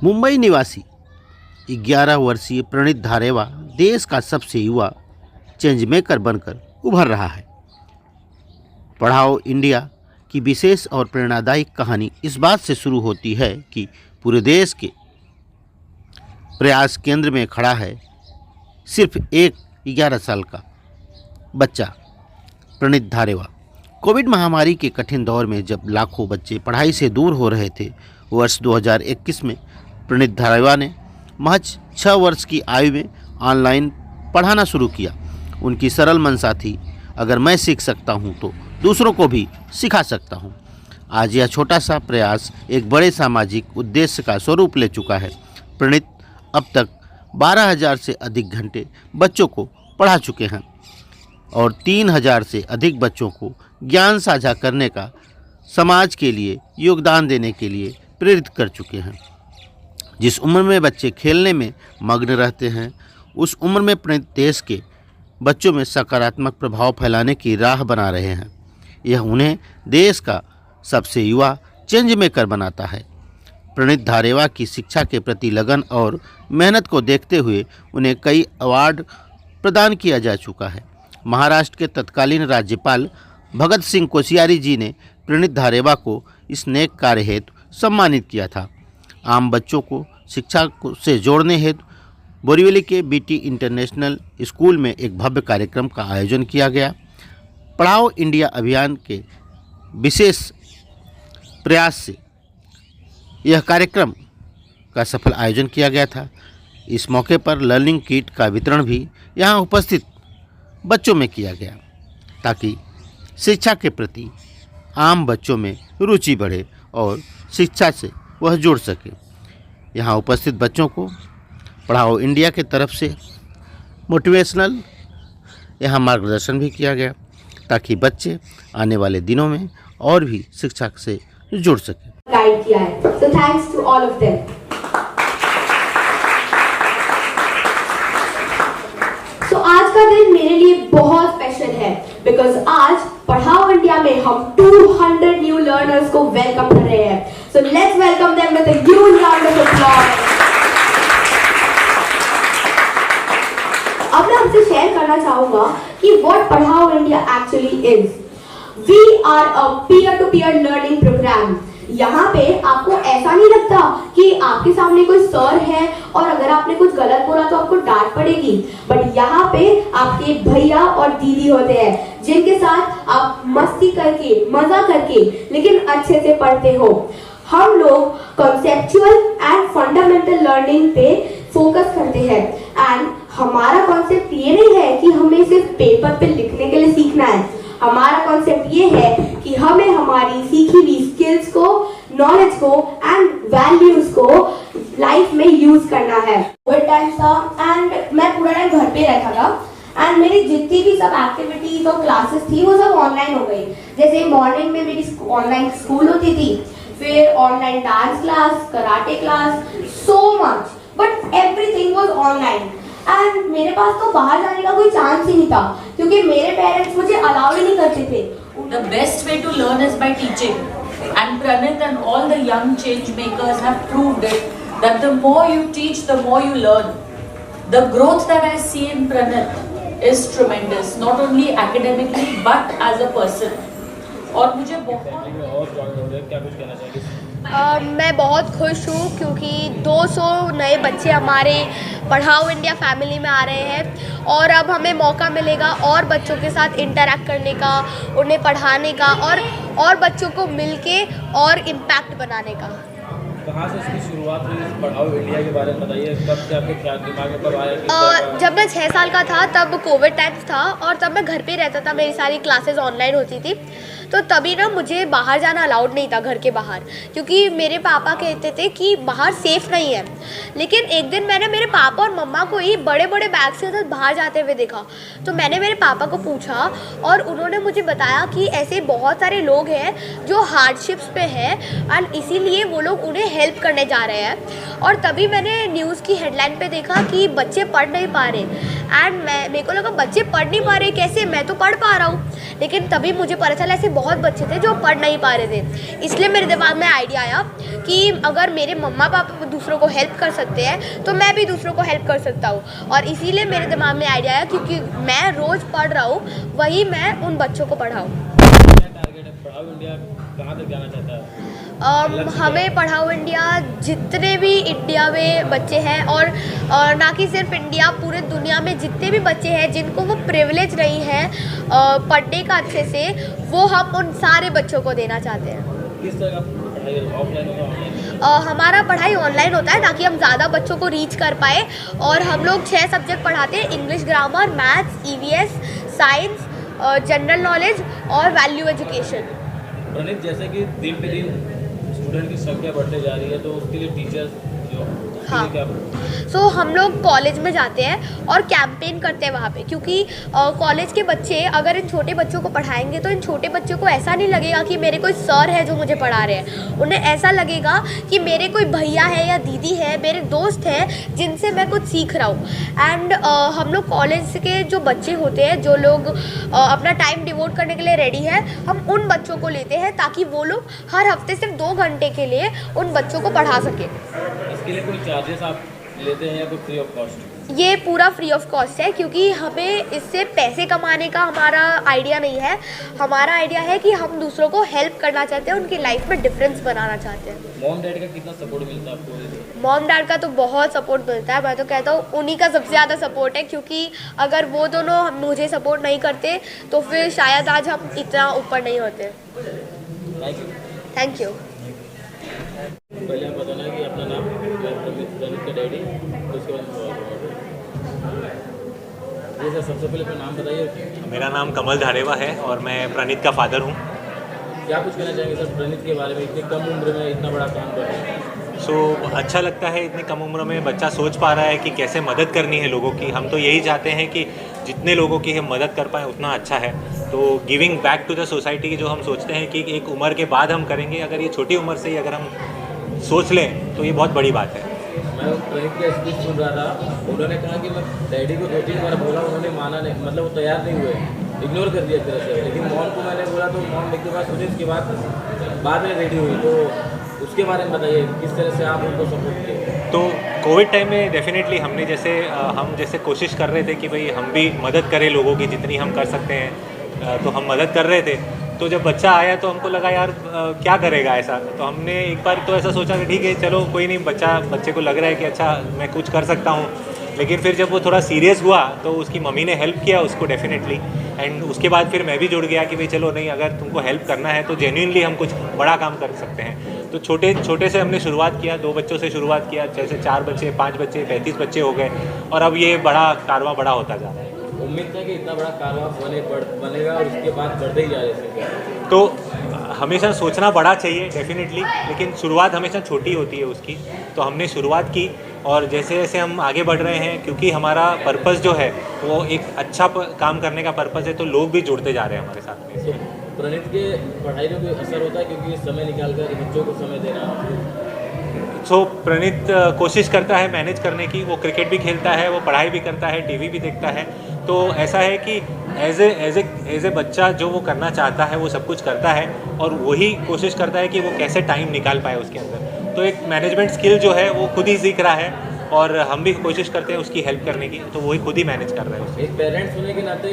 मुंबई निवासी 11 वर्षीय प्रणीत धारेवा देश का सबसे युवा चेंज मेकर बनकर उभर रहा है। पढ़ाओ इंडिया की विशेष और प्रेरणादायी कहानी इस बात से शुरू होती है कि पूरे देश के प्रयास केंद्र में खड़ा है सिर्फ एक 11 साल का बच्चा प्रणीत धारेवा। कोविड महामारी के कठिन दौर में जब लाखों बच्चे पढ़ाई से दूर हो रहे थे, वर्ष 2021 में प्रणीत धारेवा ने महज 6 वर्ष की आयु में ऑनलाइन पढ़ाना शुरू किया। उनकी सरल मंशा थी, अगर मैं सीख सकता हूं तो दूसरों को भी सिखा सकता हूं। आज यह छोटा सा प्रयास एक बड़े सामाजिक उद्देश्य का स्वरूप ले चुका है। प्रणीत अब तक 12,000 से अधिक घंटे बच्चों को पढ़ा चुके हैं और 3,000 से अधिक बच्चों को ज्ञान साझा करने का, समाज के लिए योगदान देने के लिए प्रेरित कर चुके हैं। जिस उम्र में बच्चे खेलने में मग्न रहते हैं, उस उम्र में प्रणीत देश के बच्चों में सकारात्मक प्रभाव फैलाने की राह बना रहे हैं। यह उन्हें देश का सबसे युवा चेंज मेकर बनाता है। प्रणीत धारेवा की शिक्षा के प्रति लगन और मेहनत को देखते हुए उन्हें कई अवार्ड प्रदान किया जा चुका है। महाराष्ट्र के तत्कालीन राज्यपाल भगत सिंह कोश्यारी जी ने प्रणीत धारेवा को इस नेक कार्य हेतु सम्मानित किया था। आम बच्चों को शिक्षा से जोड़ने हेतु बोरीवली के बीटी इंटरनेशनल स्कूल में एक भव्य कार्यक्रम का आयोजन किया गया। पढ़ाओ इंडिया अभियान के विशेष प्रयास से यह कार्यक्रम का सफल आयोजन किया गया था। इस मौके पर लर्निंग किट का वितरण भी यहाँ उपस्थित बच्चों में किया गया, ताकि शिक्षा के प्रति आम बच्चों में रुचि बढ़े और शिक्षा से वह जुड़ सके। यहाँ उपस्थित बच्चों को पढ़ाओ इंडिया के तरफ से मोटिवेशनल यहाँ मार्गदर्शन भी किया गया, ताकि बच्चे आने वाले दिनों में और भी शिक्षा से जुड़ सकें। गाइड किया है, so thanks to all of them. So आज का दिन मेरे लिए बहुत स्पेशल है, because आज पढ़ाओ इंडिया में हम 200 न्यू लर्नर्स को वेलकम कर रहे हैं. So let's welcome them with a huge round of applause. अब मैं आपसे शेयर करना चाहूंगा कि what पढ़ाओ India actually is. We are a peer-to-peer learning program. यहाँ पे आपको ऐसा नहीं लगता कि आपके सामने कोई सर है और अगर आपने कुछ गलत बोला तो आपको डांट पड़ेगी, बट यहाँ पे आपके भैया और दीदी होते हैं जिनके साथ आप मस्ती करके, मजा करके, लेकिन अच्छे से पढ़ते हो। हम लोग कॉन्सेप्चुअल एंड फंडामेंटल लर्निंग पे फोकस करते हैं एंड हमारा कॉन्सेप्ट ये नहीं है कि हमें सिर्फ पेपर पे लिखने के लिए सीखना है। हमारा कॉन्सेप्ट ये है कि हमें हमारी सीखी हुई स्किल्स को, नॉलेज को एंड वैल्यूज को लाइफ में यूज करना है। कोविड टाइम था एंड मैं पूरा टाइम घर पे रहता था एंड मेरी जितनी भी सब एक्टिविटीज और क्लासेस थी वो सब ऑनलाइन हो गई। जैसे मॉर्निंग में मेरी ऑनलाइन स्कूल होती थी, फिर online dance class, karate class, so much, but everything was online and मेरे पास तो बाहर जाने का कोई चांस ही नहीं था क्योंकि मेरे पेरेंट्स मुझे अलाउ ही नहीं करते थे। The best way to learn is by teaching, and Pranit and all the young change makers have proved it that the more you teach, the more you learn. The growth that I see in Pranit is tremendous, not only academically but as a person. और मुझे मैं बहुत खुश हूँ क्योंकि 200 नए बच्चे हमारे पढ़ाओ इंडिया फैमिली में आ रहे हैं और अब हमें मौका मिलेगा और बच्चों के साथ इंटरैक्ट करने का, उन्हें पढ़ाने का और बच्चों को मिलके और इम्पैक्ट बनाने का। कहाँ से इसकी शुरुआत हुई? पढ़ाओ इंडिया के बारे में बताइए, कब से आपके दिमाग में कब आया? जब मैं 6 साल का था तब कोविड टाइम्स था और तब मैं घर पे रहता था, मेरी सारी क्लासेस ऑनलाइन होती थी, तो तभी ना मुझे बाहर जाना अलाउड नहीं था घर के बाहर, क्योंकि मेरे पापा कहते थे कि बाहर सेफ़ नहीं है। लेकिन एक दिन मैंने मेरे पापा और मम्मा को ही बड़े बड़े बैग से साथ बाहर जाते हुए देखा, तो मैंने मेरे पापा को पूछा और उन्होंने मुझे बताया कि ऐसे बहुत सारे लोग हैं जो हार्डशिप्स पे हैं एंड इसीलिए वो लोग उन्हें हेल्प करने जा रहे हैं। और तभी मैंने न्यूज़ की हेडलाइन पे देखा कि बच्चे पढ़ नहीं पा रहे एंड मेरे को लगा बच्चे पढ़ नहीं पा रहे, कैसे, मैं तो पढ़ पा रहा हूँ। लेकिन तभी मुझे पता चला ऐसे बहुत बच्चे थे जो पढ़ नहीं पा रहे थे। इसलिए मेरे दिमाग में आइडिया आया कि अगर मेरे मम्मा पापा दूसरों को हेल्प कर सकते हैं तो मैं भी दूसरों को हेल्प कर सकता हूँ। और इसीलिए मेरे दिमाग में आइडिया आया, क्योंकि मैं रोज़ पढ़ रहा हूँ, वही मैं उन बच्चों को पढ़ाऊँ। क्या टारगेट है? पढ़ाओ इंडिया कहाँ तक जाना चाहता है? हमें पढ़ाओ इंडिया जितने भी इंडिया में बच्चे हैं, और ना कि सिर्फ इंडिया, पूरे दुनिया में जितने भी बच्चे हैं जिनको वो प्रिविलेज नहीं है पढ़ने का अच्छे से, वो हम उन सारे बच्चों को देना चाहते हैं। किस तरह का पढ़ाई, ऑफलाइन होगा ऑनलाइन? हमारा पढ़ाई ऑनलाइन होता है ताकि हम ज़्यादा बच्चों को रीच कर पाए। और हम लोग 6 सब्जेक्ट पढ़ाते हैं, English, grammar, maths, EVS, science, general knowledge और वैल्यू एजुकेशन। प्रणीत, जैसे कि दिन पे दिन स्टूडेंट की संख्या बढ़ते जा रही है, तो उसके लिए टीचर्स जो हाँ। क्या सो हम लोग कॉलेज में जाते हैं और कैंपेन करते हैं वहाँ पे, क्योंकि कॉलेज के बच्चे अगर इन छोटे बच्चों को पढ़ाएंगे तो इन छोटे बच्चों को ऐसा नहीं लगेगा कि मेरे कोई सर है जो मुझे पढ़ा रहे हैं। उन्हें ऐसा लगेगा कि मेरे कोई भैया है या दीदी है, मेरे दोस्त हैं जिनसे मैं कुछ सीख रहा हूँ। एंड हम लोग कॉलेज के जो बच्चे होते हैं, जो लोग अपना टाइम डिवोट करने के लिए रेडी है, हम उन बच्चों को लेते हैं ताकि वो लोग हर हफ्ते सिर्फ 2 घंटे के लिए उन बच्चों को पढ़ा सकें। इसके लिए कोई चार्जेस आप लेते हैं या कोई फ्री ऑफ कॉस्ट? ये पूरा फ्री ऑफ कॉस्ट है, क्योंकि हमें इससे पैसे कमाने का हमारा आइडिया नहीं है। हमारा आइडिया है कि हम दूसरों को हेल्प करना चाहते हैं, उनकी लाइफ में डिफरेंस बनाना चाहते हैं। मॉम डैड का कितना सपोर्ट मिलता है आपको? मॉम डैड का तो बहुत सपोर्ट मिलता है। मैं तो कहता हूँ उन्हीं का सबसे ज़्यादा सपोर्ट है, क्योंकि अगर वो दोनों मुझे सपोर्ट नहीं करते तो फिर शायद आज हम इतना ऊपर नहीं होते। Thank you. Thank you. पहले आप बताना कि अपना नाम, प्रणीत का डैडी, उसके बाद जी सर, सबसे पहले अपना नाम बताइए। मेरा नाम कमल धारेवा है और मैं प्रणीत का फादर हूँ। क्या कुछ कहना चाहेंगे सर प्रणीत के बारे में, इतनी कम उम्र में इतना बड़ा काम कर रहे हैं? अच्छा लगता है इतनी कम उम्र में बच्चा सोच पा रहा है कि कैसे मदद करनी है लोगों की। हम तो यही चाहते हैं कि जितने लोगों की हम मदद कर पाएँ उतना अच्छा है। तो giving back to the society जो हम सोचते हैं कि एक उम्र के बाद हम करेंगे, अगर ये छोटी उम्र से ही अगर हम सोच लें तो ये बहुत बड़ी बात है। मैं प्रणीत का स्पीच सुन रहा था, उन्होंने कहा कि मैं डैडी को 2-3 बार बोला, उन्होंने माना नहीं, मतलब वो तैयार नहीं हुए, इग्नोर कर दिया एक तरह से। लेकिन मॉम को मैंने बोला तो मॉम एक बार सुनी, उसके बाद में रेडी हुई। तो उसके बारे में बताइए किस तरह से आप उनको सपोर्ट किए? तो कोविड टाइम में डेफिनेटली हमने जैसे कोशिश कर रहे थे कि भाई हम भी मदद करें लोगों की जितनी हम कर सकते हैं, तो हम मदद कर रहे थे। तो जब बच्चा आया तो हमको लगा यार क्या करेगा ऐसा। तो हमने एक बार तो ऐसा सोचा कि ठीक है चलो कोई नहीं, बच्चे को लग रहा है कि अच्छा मैं कुछ कर सकता हूँ। लेकिन फिर जब वो थोड़ा सीरियस हुआ तो उसकी मम्मी ने हेल्प किया उसको डेफिनेटली। एंड उसके बाद फिर मैं भी जुड़ गया कि भाई चलो नहीं, अगर तुमको हेल्प करना है तो जेन्युइनली हम कुछ बड़ा काम कर सकते हैं। तो छोटे से हमने शुरुआत किया, 2 बच्चों से शुरुआत किया, जैसे 4 बच्चे, 5 बच्चे, 35 बच्चे हो गए और अब ये कारवां बड़ा होता जा रहा है। उम्मीद था कि इतना बड़ा कारवां बनेगा और उसके बाद बढ़ते ही जा रहे हैं। तो हमेशा सोचना बड़ा चाहिए डेफिनेटली, लेकिन शुरुआत हमेशा छोटी होती है उसकी। तो हमने शुरुआत की और जैसे जैसे हम आगे बढ़ रहे हैं, क्योंकि हमारा पर्पस जो है वो एक अच्छा काम करने का पर्पस है, तो लोग भी जुड़ते जा रहे हैं हमारे साथ में। तो प्रणीत के पढ़ाई में कोई असर होता है, क्योंकि समय निकाल कर बच्चों को समय देना? प्रणीत कोशिश करता है मैनेज करने की। वो क्रिकेट भी खेलता है, वो पढ़ाई भी करता है, टीवी भी देखता है। तो ऐसा है कि एज ए बच्चा जो वो करना चाहता है वो सब कुछ करता है और वही कोशिश करता है कि वो कैसे टाइम निकाल पाए उसके अंदर। तो एक मैनेजमेंट स्किल जो है वो खुद ही सीख रहा है और हम भी कोशिश करते हैं उसकी हेल्प करने की, तो वही खुद ही मैनेज कर रहा है उससे। एक पेरेंट्स होने के नाते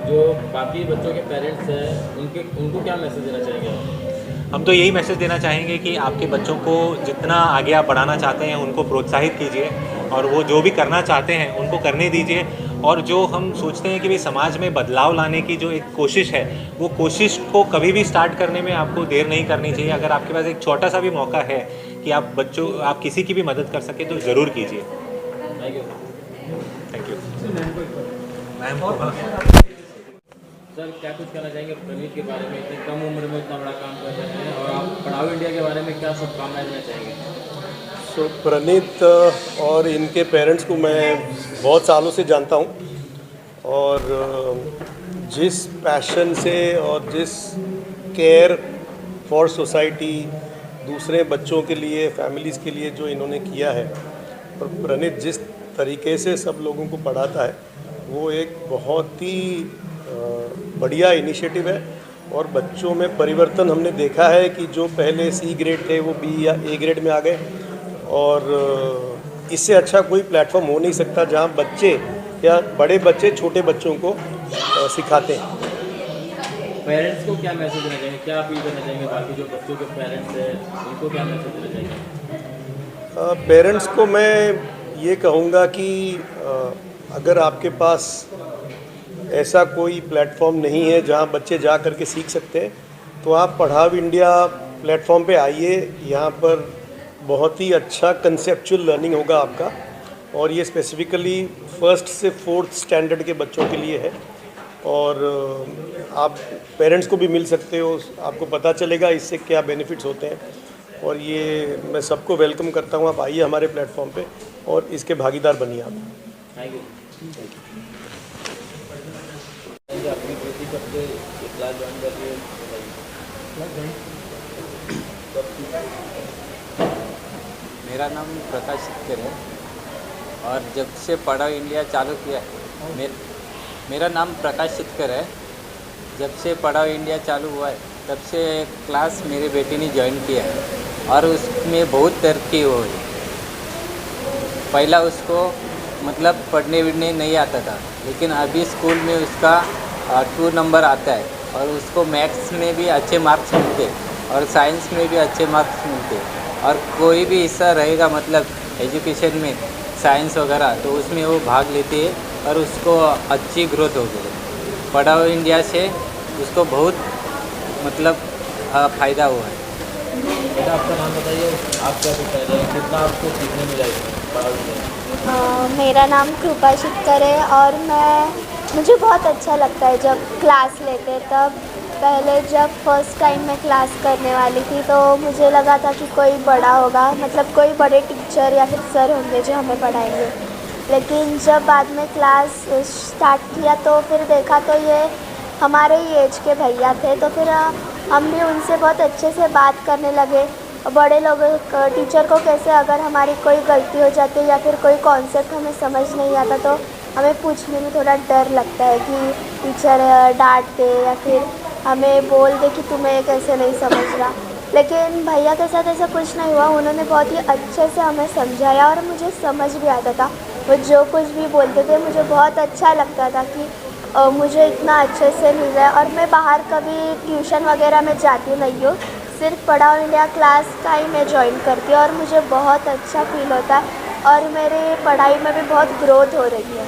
जो बाकी बच्चों के पेरेंट्स हैं उनको क्या मैसेज देना चाहेंगे? हम तो यही मैसेज देना चाहेंगे कि आपके बच्चों को जितना आगे आप बढ़ाना चाहते हैं उनको प्रोत्साहित कीजिए और वो जो भी करना चाहते हैं उनको करने दीजिए। और जो हम सोचते हैं कि भाई समाज में बदलाव लाने की जो एक कोशिश है, वो कोशिश को कभी भी स्टार्ट करने में आपको देर नहीं करनी चाहिए। अगर आपके पास एक छोटा सा भी मौका है कि आप किसी की भी मदद कर सके तो ज़रूर कीजिए। Thank you. सर क्या कुछ कहना चाहेंगे प्रणीत के बारे में, इतनी कम उम्र में इतना बड़ा काम कर रहे हैं, और आप पढ़ाओ इंडिया के बारे में क्या शुभकामनाएं देना चाहेंगे? प्रणीत और इनके पेरेंट्स को मैं बहुत सालों से जानता हूँ और जिस पैशन से और जिस केयर फॉर सोसाइटी, दूसरे बच्चों के लिए, फैमिलीज़ के लिए जो इन्होंने किया है, और प्रणीत जिस तरीके से सब लोगों को पढ़ाता है वो एक बहुत ही बढ़िया इनिशिएटिव है और बच्चों में परिवर्तन हमने देखा है कि जो पहले सी ग्रेड थे वो बी या ए ग्रेड में आ गए और इससे अच्छा कोई प्लेटफॉर्म हो नहीं सकता जहाँ बच्चे या बड़े बच्चे छोटे बच्चों को सिखाते हैं। पेरेंट्स को क्या मैसेज देना चाहेंगे, क्या अपील करना चाहेंगे, बाकी जो बच्चों के पेरेंट्स हैं उनको क्या मैसेज देना चाहेंगे? पेरेंट्स को मैं ये कहूँगा कि अगर आपके पास ऐसा कोई प्लेटफॉर्म नहीं है जहाँ बच्चे जा कर के सीख सकते हैं तो आप पढ़ाओ इंडिया प्लेटफॉर्म पे आइए। यहाँ पर बहुत ही अच्छा कंसेप्चुअल लर्निंग होगा आपका और ये स्पेसिफिकली 1st से 4th स्टैंडर्ड के बच्चों के लिए है और आप पेरेंट्स को भी मिल सकते हो, आपको पता चलेगा इससे क्या बेनिफिट्स होते हैं और ये मैं सबको वेलकम करता हूँ। आप आइए हमारे प्लेटफॉर्म पे और इसके भागीदार बनिए आप। Thank you. अपनी बेटी कब से क्लास ज्वाइन कर रही है? मेरा नाम प्रकाश शितकर है और जब से पढ़ाओ इंडिया चालू किया मेरा नाम प्रकाश शितकर है। जब से पढ़ाओ इंडिया चालू हुआ है तब से क्लास मेरी बेटी ने ज्वाइन किया है और उसमें बहुत तरक्की हुई। पहला उसको मतलब पढ़ने विढ़ने नहीं आता था लेकिन अभी स्कूल में उसका 2 नंबर आता है और उसको मैथ्स में भी अच्छे मार्क्स मिलते और साइंस में भी अच्छे मार्क्स मिलते और कोई भी हिस्सा रहेगा मतलब एजुकेशन में साइंस वगैरह तो उसमें वो भाग लेती है और उसको अच्छी ग्रोथ हो गई। पढ़ाओ इंडिया से उसको बहुत मतलब फ़ायदा हुआ है। बेटा आपका नाम बताइए, आप क्या कुछ कह रहे हैं, कितना आपको सीखने मिला है पढ़ाओ इंडिया? मेरा नाम कृपा शितकर है और मुझे बहुत अच्छा लगता है जब क्लास लेते तब। पहले जब फर्स्ट टाइम मैं क्लास करने वाली थी तो मुझे लगा था कि कोई बड़ा होगा, मतलब कोई बड़े टीचर या फिर सर होंगे जो हमें पढ़ाएंगे। लेकिन जब बाद में क्लास स्टार्ट किया तो फिर देखा तो ये हमारे ही एज के भैया थे तो फिर हम भी उनसे बहुत अच्छे से बात करने लगे। बड़े लोग टीचर को कैसे अगर हमारी कोई गलती हो जाती है या फिर कोई कॉन्सेप्ट हमें समझ नहीं आता तो हमें पूछने में थोड़ा डर लगता है कि टीचर डांट दे या फिर हमें बोल दे कि तुम्हें कैसे नहीं समझ रहा। लेकिन भैया के साथ ऐसा कुछ नहीं हुआ, उन्होंने बहुत ही अच्छे से हमें समझाया और मुझे समझ भी आता था। वो जो कुछ भी बोलते थे मुझे बहुत अच्छा लगता था कि मुझे इतना अच्छे से मिल रहा है। और मैं बाहर कभी ट्यूशन वगैरह में जाती नहीं हूँ, सिर्फ पढ़ाओ इंडिया क्लास का ही मैं ज्वाइन करती हूँ और मुझे बहुत अच्छा फील होता है और मेरी पढ़ाई में भी बहुत ग्रोथ हो रही है।